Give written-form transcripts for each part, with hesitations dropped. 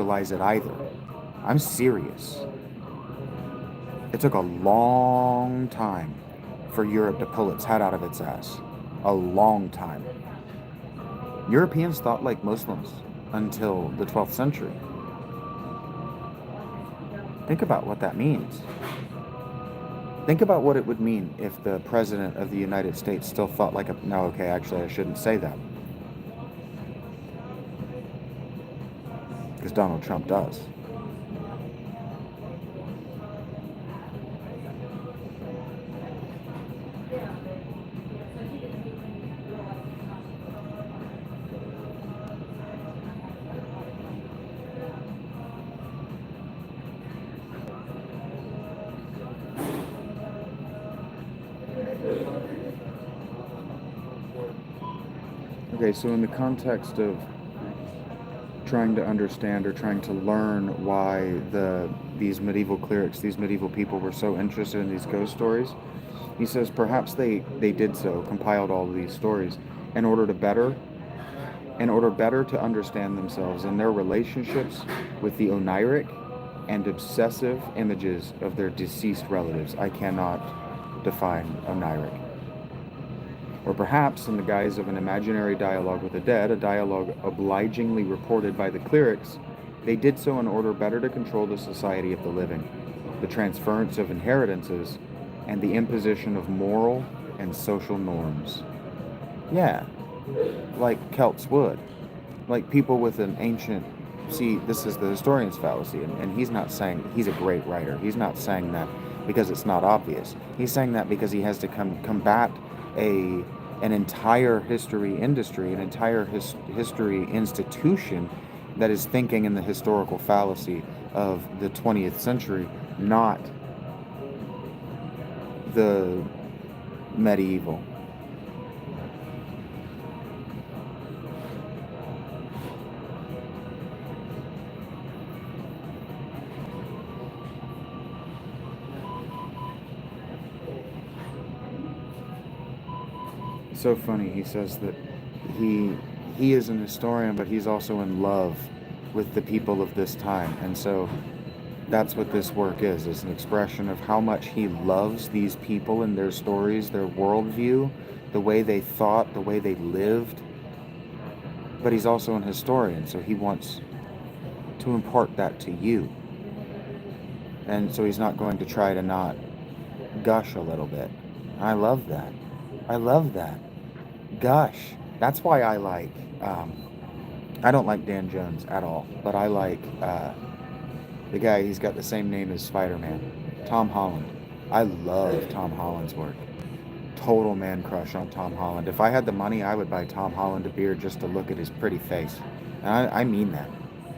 utilize it either. I'm serious. It took a long time for Europe to pull its head out of its ass. A long time. Europeans thought like Muslims until the 12th century. Think about what that means. Think about what it would mean if the President of the United States still thought like a... No, okay, actually, I shouldn't say that. Because Donald Trump does. Okay, so in the context of trying to understand or trying to learn why these medieval clerics, these medieval people were so interested in these ghost stories, he says perhaps they did so, compiled all of these stories in order better to understand themselves and their relationships with the oniric and obsessive images of their deceased relatives. I cannot define oniric. Or perhaps, in the guise of an imaginary dialogue with the dead, a dialogue obligingly reported by the clerics, they did so in order better to control the society of the living, the transference of inheritances, and the imposition of moral and social norms. Yeah, like Celts would. Like people with an ancient... See, this is the historian's fallacy, and he's not saying... He's a great writer. He's not saying that because it's not obvious. He's saying that because he has to combat an entire history industry, an entire history institution that is thinking in the historical fallacy of the 20th century, not the medieval. So funny. He says that he is an historian, but he's also in love with the people of this time, and so that's what this work is an expression of how much he loves these people and their stories, their worldview, the way they thought, the way they lived. But he's also an historian, so he wants to impart that to you, and so he's not going to try to not gush a little bit. I love that. I love that. Gush. That's why I like, I don't like Dan Jones at all, but I like the guy, he's got the same name as Spider-Man, Tom Holland. I love Tom Holland's work. Total man crush on Tom Holland. If I had the money, I would buy Tom Holland a beer just to look at his pretty face. And I mean that.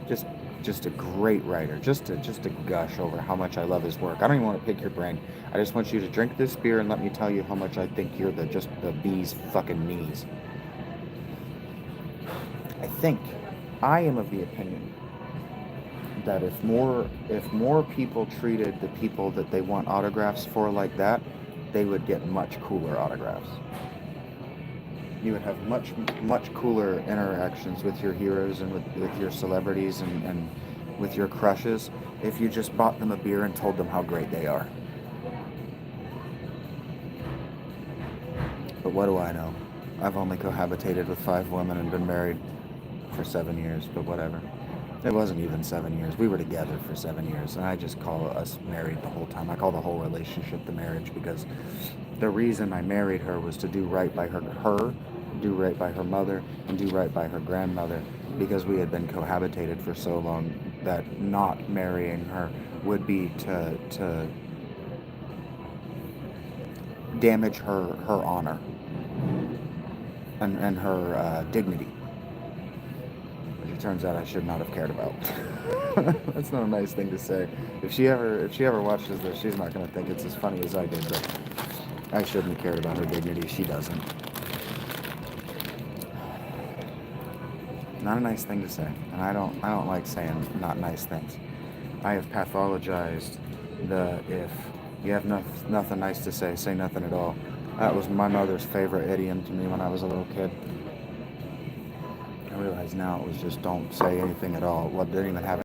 Just a great writer. Just to gush over how much I love his work. I don't even want to pick your brain. I just want you to drink this beer and let me tell you how much I think you're just the bee's fucking knees. I am of the opinion that if more people treated the people that they want autographs for like that, they would get much cooler autographs. You would have much cooler interactions with your heroes and with your celebrities and with your crushes if you just bought them a beer and told them how great they are. But what do I know? I've only cohabitated with 5 women and been married for 7 years, but whatever. It wasn't even 7 years. We were together for 7 years, and I just call us married the whole time. I call the whole relationship the marriage because the reason I married her was to do right by her, do right by her mother, and do right by her grandmother, because we had been cohabitated for so long that not marrying her would be to damage her honor and her dignity. Which it turns out I should not have cared about. That's not a nice thing to say. If she ever watches this, she's not going to think it's as funny as I did, but I shouldn't have cared about her dignity. She doesn't. Not a nice thing to say, and I don't like saying not nice things. I have pathologized if you have nothing nice to say nothing at all. That was my mother's favorite idiom to me when I was a little kid. I realize now it was just don't say anything at all. Well, it didn't even have